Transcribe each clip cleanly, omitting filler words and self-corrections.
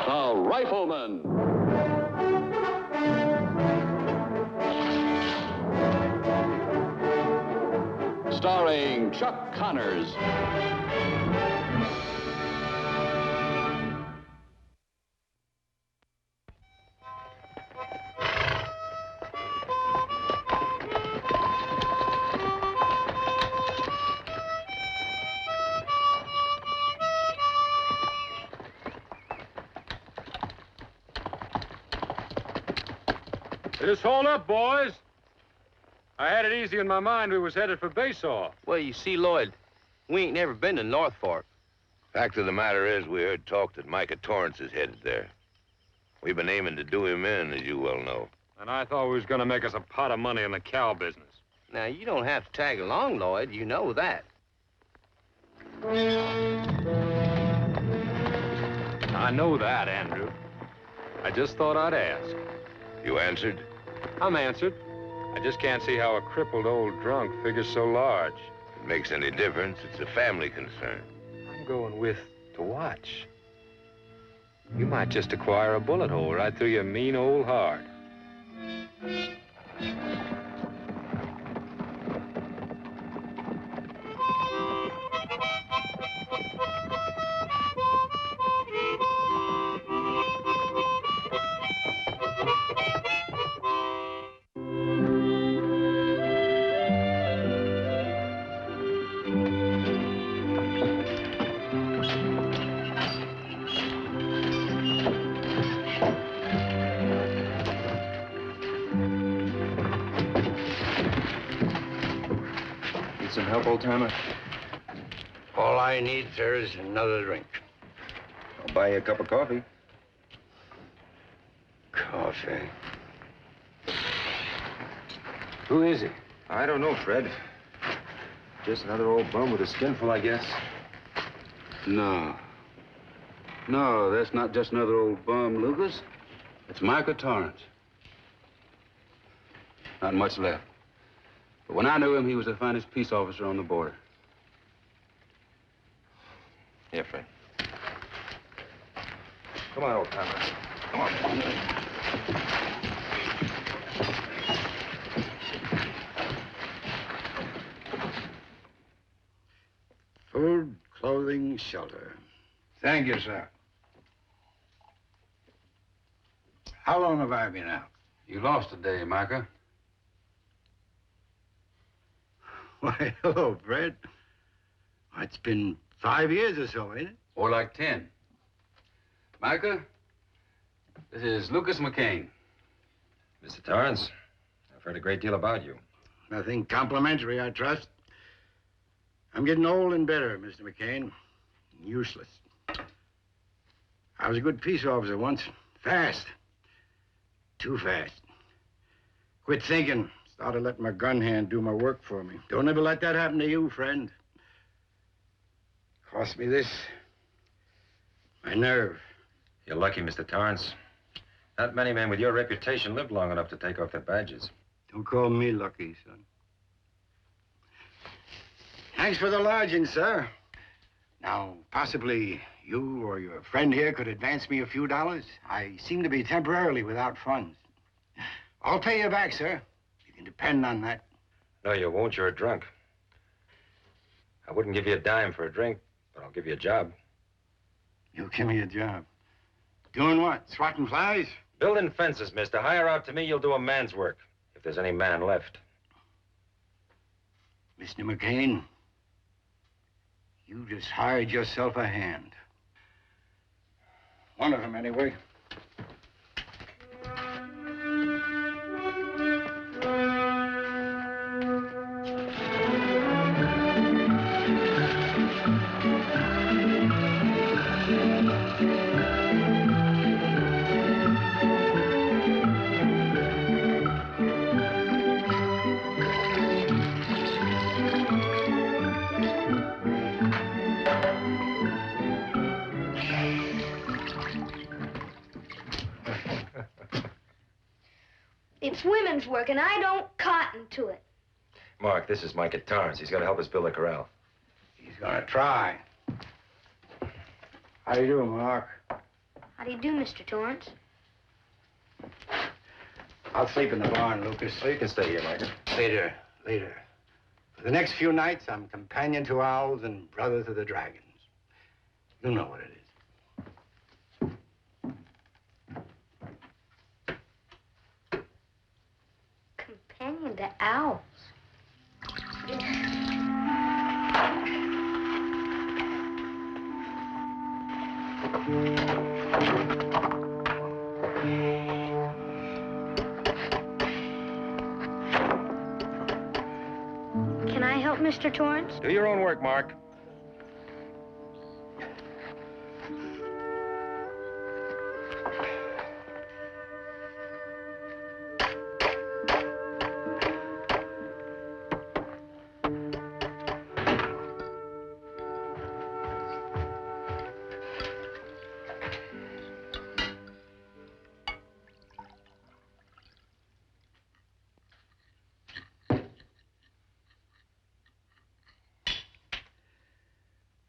The Rifleman. Starring Chuck Connors. Just hold up, boys. I had it easy in my mind we was headed for Baysaw. Well, you see, Lloyd, we ain't never been to North Fork. Fact of the matter is, we heard talk that Micah Torrance is headed there. We've been aiming to do him in, as you well know. And I thought we was gonna make us a pot of money in the cow business. Now, you don't have to tag along, Lloyd. You know that. I know that, Andrew. I just thought I'd ask. You answered? I'm answered. I just can't see how a crippled old drunk figures so large. If it makes any difference, it's a family concern. I'm going with to watch. You might just acquire a bullet hole right through your mean old heart. Some help, old-timer? All I need, sir, is another drink. I'll buy you a cup of coffee. Coffee. Who is he? I don't know, Fred. Just another old bum with a skinful, I guess. No. No, that's not just another old bum, Lucas. It's Micah Torrance. Not much left. But when I knew him, he was the finest peace officer on the border. Here, Fred. Come on, old-timer. Come on. Food, clothing, shelter. Thank you, sir. How long have I been out? You lost today, Micah. Why, hello, Fred. It's been 5 years or so, ain't it? Or like 10. Micah, this is Lucas McCain. Mr. Torrance, I've heard a great deal about you. Nothing complimentary, I trust. I'm getting old and bitter, Mr. McCain. Useless. I was a good peace officer once. Fast. Too fast. Quit thinking. Started letting my gun hand do my work for me. Don't ever let that happen to you, friend. Cost me this. My nerve. You're lucky, Mr. Torrance. Not many men with your reputation lived long enough to take off their badges. Don't call me lucky, son. Thanks for the lodging, sir. Now, possibly you or your friend here could advance me a few dollars. I seem to be temporarily without funds. I'll pay you back, sir. You can depend on that. No, you won't. You're a drunk. I wouldn't give you a dime for a drink, but I'll give you a job. You'll give me a job. Doing what? Swatting flies? Building fences, mister. Hire out to me, you'll do a man's work, if there's any man left. Mr. McCain, you just hired yourself a hand. One of them, anyway. It's women's work, and I don't cotton to it. Mark, this is Micah Torrance. He's got to help us build a corral. He's gonna try. How you doing, Mark? How do you do, Mr. Torrance? I'll sleep in the barn, Lucas. Oh, you can stay here, Micah. Later, later. For the next few nights, I'm companion to owls and brother to the dragons. You know what it is. Companion to owls. Can I help, Mr. Torrance? Do your own work, Mark.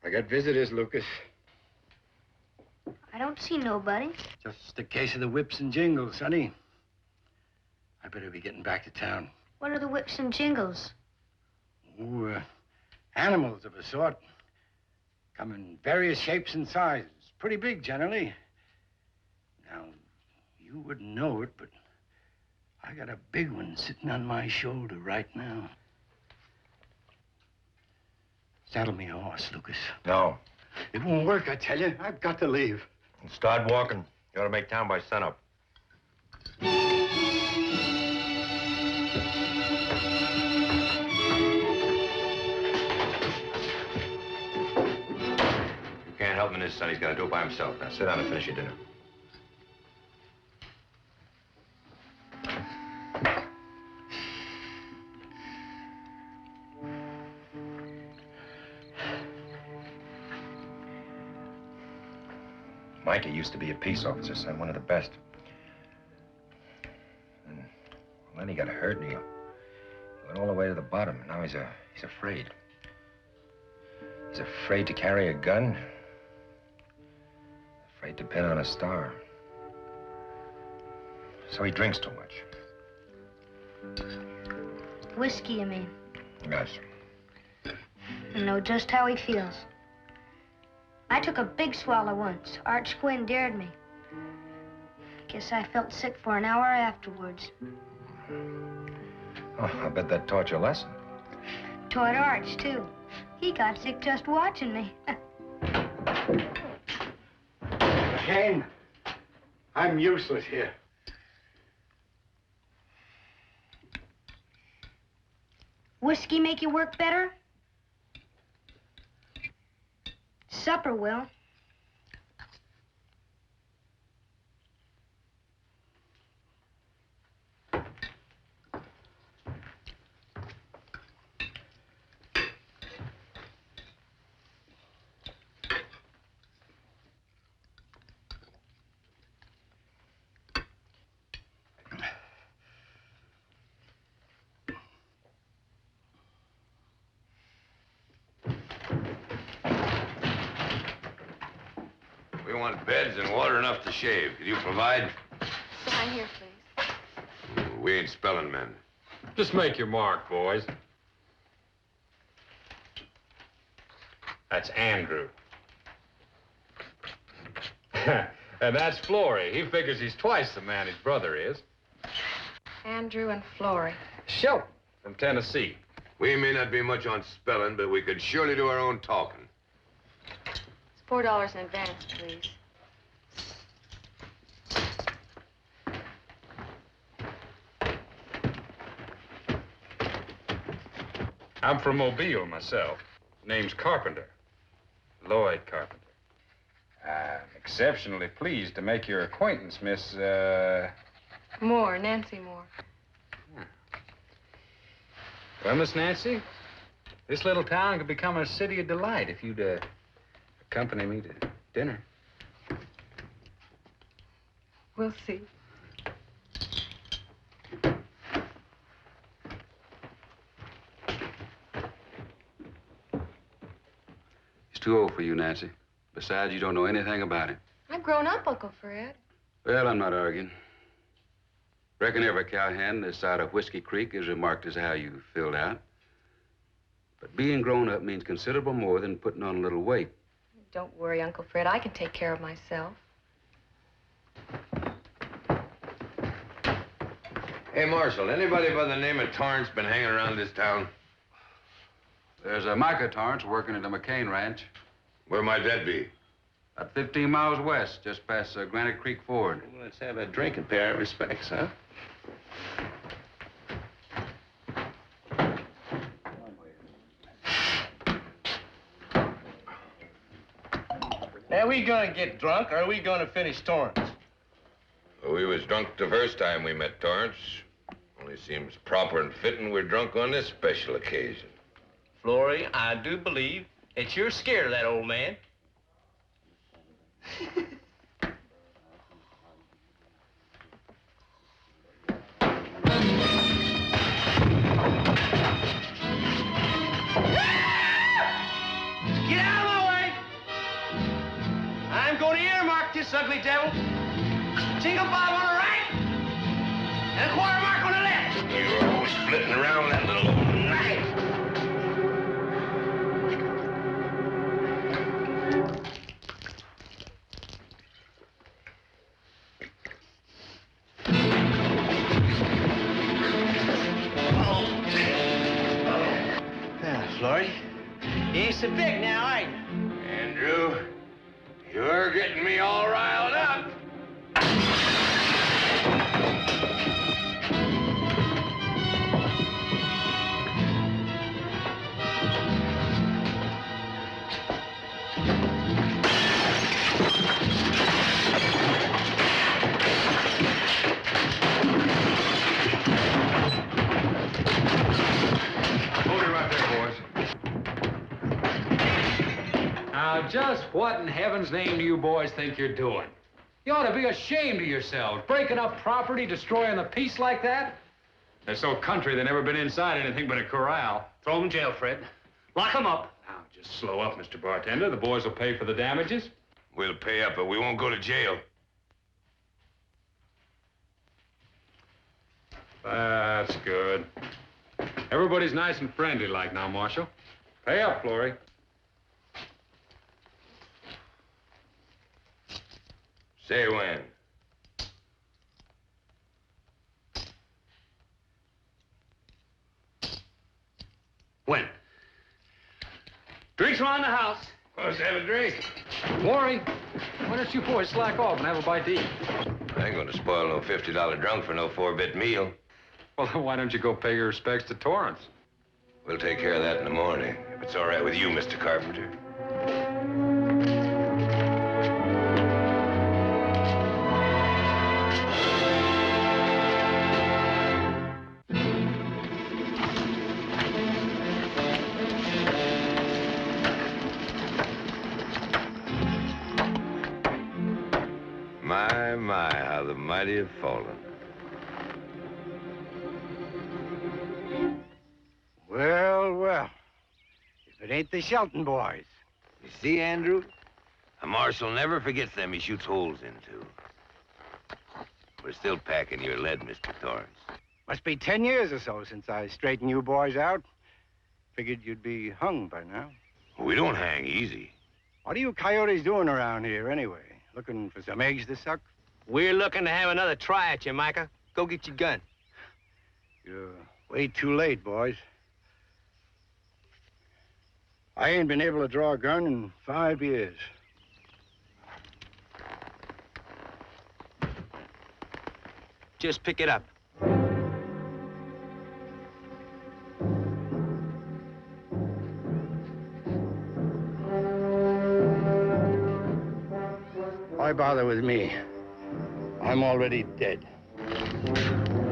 I got visitors, Lucas. I don't see nobody. Just a case of the whips and jingles, sonny. I better be getting back to town. What are the whips and jingles? Ooh, animals of a sort. Come in various shapes and sizes. Pretty big, generally. Now, you wouldn't know it, but I got a big one sitting on my shoulder right now. Saddle me a horse, Lucas. No. It won't work, I tell you. I've got to leave. Start walking. You ought to make town by sunup. You can't help him in this, son. He's got to do it by himself. Now sit down and finish your dinner. Micah used to be a peace officer, son, one of the best. And well, then he got hurt and he went all the way to the bottom. Now he's afraid. He's afraid to carry a gun. Afraid to pin on a star. So he drinks too much. Whiskey, you mean? Yes. I know just how he feels. I took a big swallow once. Arch Quinn dared me. Guess I felt sick for an hour afterwards. Oh, I bet that taught you a lesson. Taught Arch, too. He got sick just watching me. McCain, I'm useless here. Whiskey make you work better? Supper will. We want beds and water enough to shave. Could you provide? Sign here, please. We ain't spelling men. Just make your mark, boys. That's Andrew. And that's Flory. He figures he's twice the man his brother is. Andrew and Flory. Shelton from Tennessee. We may not be much on spelling, but we could surely do our own talking. It's $4 in advance, please. I'm from Mobile myself. Name's Carpenter. Lloyd Carpenter. I'm exceptionally pleased to make your acquaintance, Miss, Moore, Nancy Moore. Well, Miss Nancy, this little town could become a city of delight if you'd, accompany me to dinner. We'll see. He's too old for you, Nancy. Besides, you don't know anything about him. I've grown up, Uncle Fred. Well, I'm not arguing. Reckon every cowhand this side of Whiskey Creek is remarked as how you filled out. But being grown up means considerable more than putting on a little weight. Don't worry, Uncle Fred. I can take care of myself. Hey, Marshal, anybody by the name of Torrance been hanging around this town? There's a Micah Torrance working at the McCain Ranch. Where might that be? About 15 miles west, just past Granite Creek Ford. Well, let's have a drink and pay our respects, huh? Are we gonna get drunk, or are we gonna finish Torrance? Well, we was drunk the first time we met Torrance. Only seems proper and fitting we're drunk on this special occasion. Florrie, I do believe that you're scared of that old man. Get out of my way! I'm going to earmark this ugly devil. Single bob on the right, and a quarter mark on the left. You were always splitting around that little knife. Now, Florrie, you ain't so big now, are you? Andrew, you're getting me all riled up. Hold it right there, boys. Now, just what in heaven's name do you boys think you're doing? You ought to be ashamed of yourselves, breaking up property, destroying the peace like that. They're so country they never been inside anything but a corral. Throw him in jail, Fred. Lock him up. Now, just slow up, Mr. Bartender. The boys will pay for the damages. We'll pay up, but we won't go to jail. That's good. Everybody's nice and friendly like now, Marshal. Pay up, Florrie. Say when. When? Drinks around the house. Let's have a drink. Florrie, why don't you boys slack off and have a bite to eat? I ain't gonna spoil no $50 drunk for no 4-bit meal. Well, then why don't you go pay your respects to Torrance? We'll take care of that in the morning, if it's all right with you, Mr. Carpenter. My, how the mighty have fallen. Well, well. If it ain't the Shelton boys. You see, Andrew? A marshal never forgets them he shoots holes into. We're still packing your lead, Mr. Torrance. Must be 10 years or so since I straightened you boys out. Figured you'd be hung by now. We don't hang easy. What are you coyotes doing around here, anyway? Looking for some eggs to suck? We're looking to have another try at you, Micah. Go get your gun. You're way too late, boys. I ain't been able to draw a gun in 5 years. Just pick it up. Why bother with me? I'm already dead.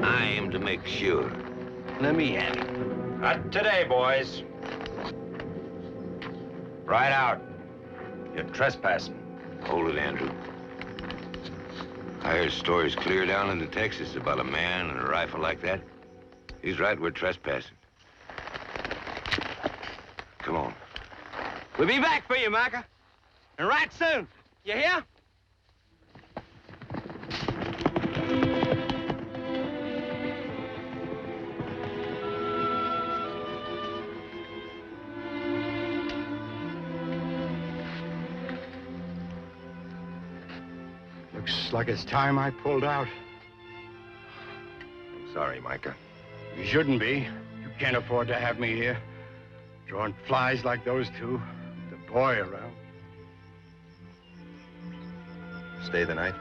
I aim to make sure. Let me have it. Not today, boys. Right out. You're trespassing. Hold it, Andrew. I heard stories clear down into Texas about a man and a rifle like that. He's right, we're trespassing. Come on. We'll be back for you, Micah. And right soon. You hear? Looks like it's time I pulled out. I'm sorry, Micah. You shouldn't be. You can't afford to have me here. Drawing flies like those two. The boy around. Stay the night?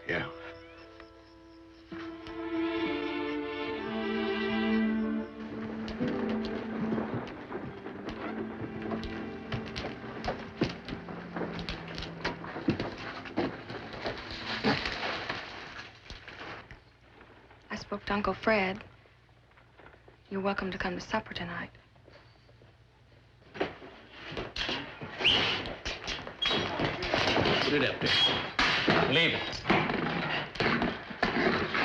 Yeah. I spoke to Uncle Fred. You're welcome to come to supper tonight. Put it up there. Leave it.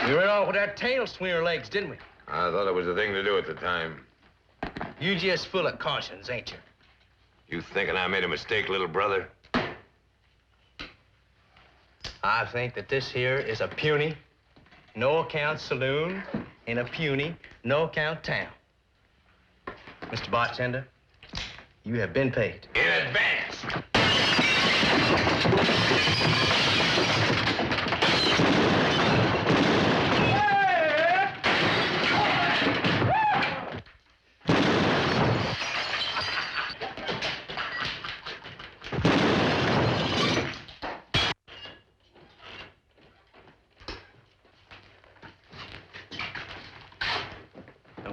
We ran off with that tail between our legs, didn't we? I thought it was the thing to do at the time. You just full of cautions, ain't you? You thinking I made a mistake, little brother? I think that this here is a puny, no-account saloon in a puny, no-account town. Mr. Bartender, you have been paid. In advance!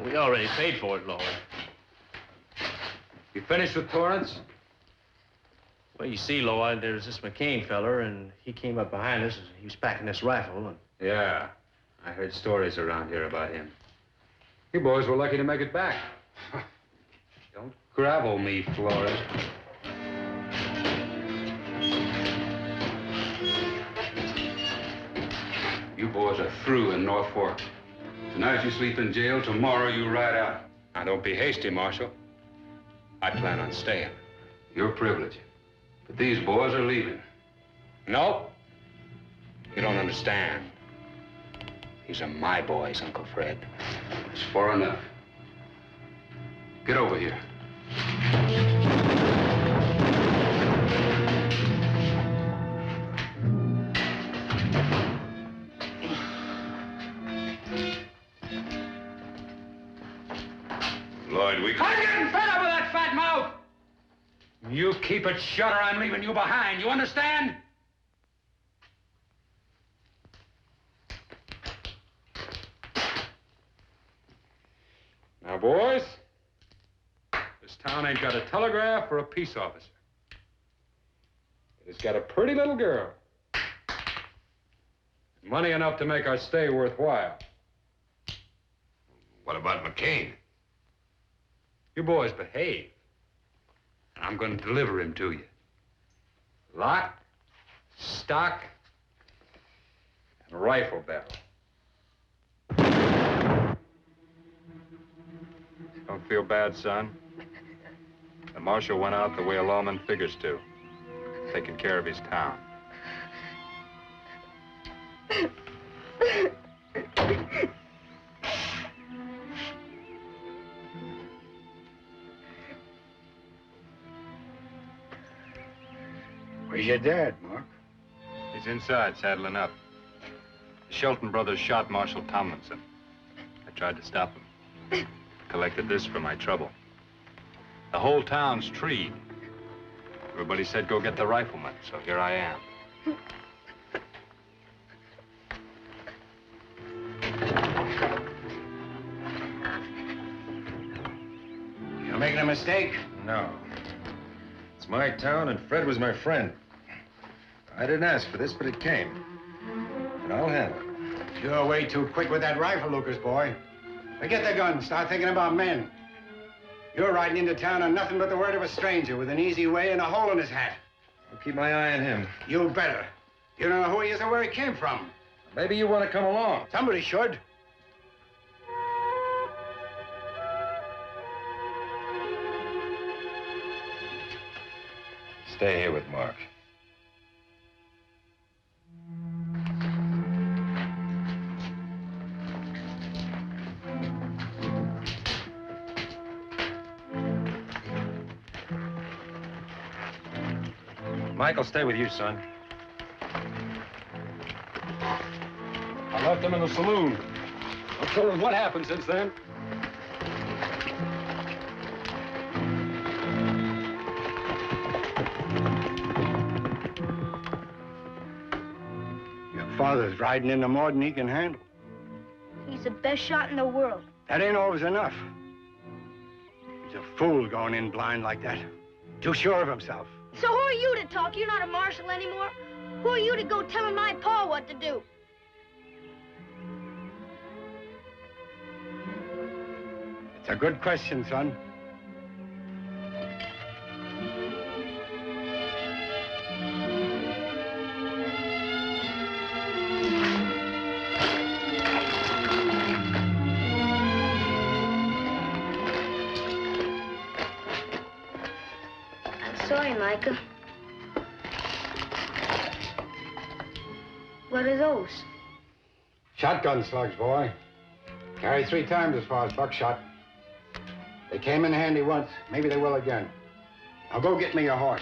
We already paid for it, Lord. You finished with Torrance? Well, you see, Lloyd, there's this McCain feller, and he came up behind us. He was packing this rifle, and... Yeah, I heard stories around here about him. You boys were lucky to make it back. Don't gravel me, Flores. You boys are through in North Fork. Tonight you sleep in jail, tomorrow you ride out. Now, don't be hasty, Marshal. I plan on staying. Your privilege. But these boys are leaving. No. You don't understand. These are my boys, Uncle Fred. It's far enough. Get over here. Lloyd, I'm getting fed up with that fat mouth! You keep it shut or I'm leaving you behind, you understand? Now, boys, this town ain't got a telegraph or a peace officer. It's got a pretty little girl. Money enough to make our stay worthwhile. What about McCain? You boys behave. And I'm going to deliver him to you. Lock, stock, and rifle barrel. Don't feel bad, son. The Marshal went out the way a lawman figures to, taking care of his town. Where's your dad, Mark? He's inside, saddling up. The Shelton brothers shot Marshal Tomlinson. I tried to stop him. Collected this for my trouble. The whole town's treed. Everybody said go get the rifleman, so here I am. You're making a mistake. No. It's my town, and Fred was my friend. I didn't ask for this, but it came. And I'll handle it. You're way too quick with that rifle, Lucas, boy. Forget the gun. Start thinking about men. You're riding into town on nothing but the word of a stranger with an easy way and a hole in his hat. I'll keep my eye on him. You better. You don't know who he is or where he came from. Maybe you want to come along. Somebody should. Stay here with Mark. Michael, stay with you, son. I left him in the saloon. Not sure what happened since then. Your father's riding into more than he can handle. He's the best shot in the world. That ain't always enough. He's a fool going in blind like that. Too sure of himself. So who are you to talk? You're not a marshal anymore. Who are you to go telling my pa what to do? It's a good question, son. I'm sorry, Micah. What are those? Shotgun slugs, boy. Carry 3 times as far as buckshot. They came in handy once. Maybe they will again. Now go get me a horse.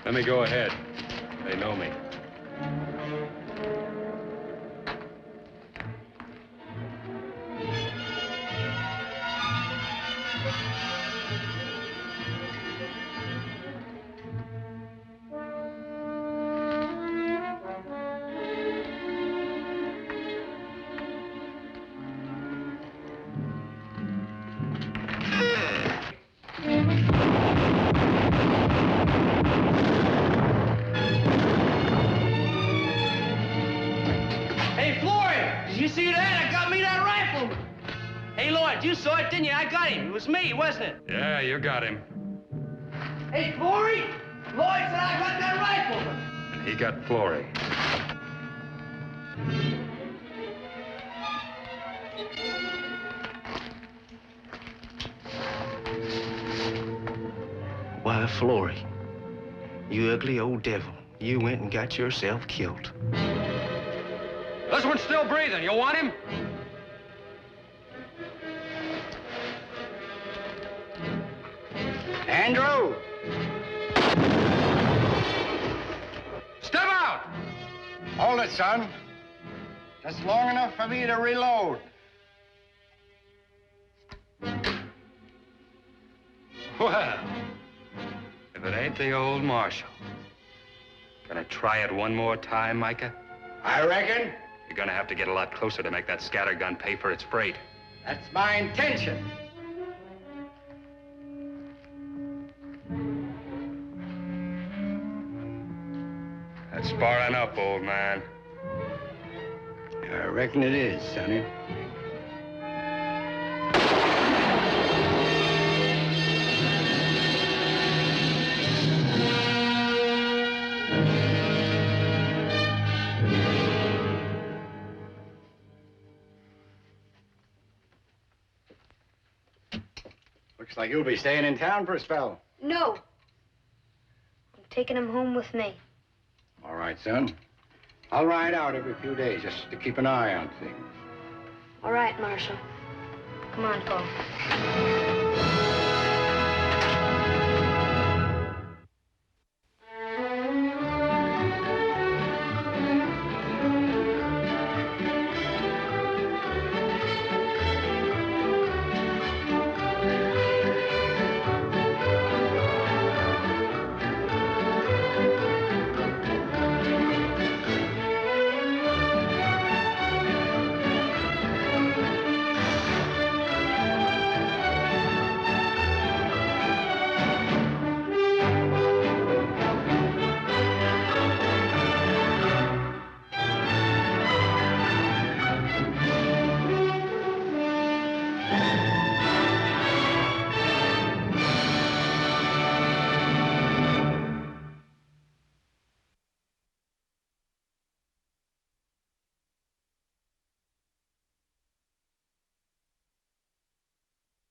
Let me go ahead. They know me. Hey, Floyd, did you see that? I got me that rifleman. Hey, Lloyd, you saw it, didn't you? I got him. It was me, wasn't it? Yeah, you got him. Hey, Flory, Lloyd said I got that rifleman. And he got Flory. Why, Flory, you ugly old devil. You went and got yourself killed. This one's still breathing. You want him? Andrew! Step out! Hold it, son. Just long enough for me to reload. Well, if it ain't the old Marshal. Gonna try it one more time, Micah? I reckon. You're gonna have to get a lot closer to make that scattergun pay for its freight. That's my intention. That's far enough, old man. I reckon it is, Sonny. Looks like you'll be staying in town for a spell. No. I'm taking him home with me. All right, son. I'll ride out every few days just to keep an eye on things. All right, Marshal. Come on, Paul.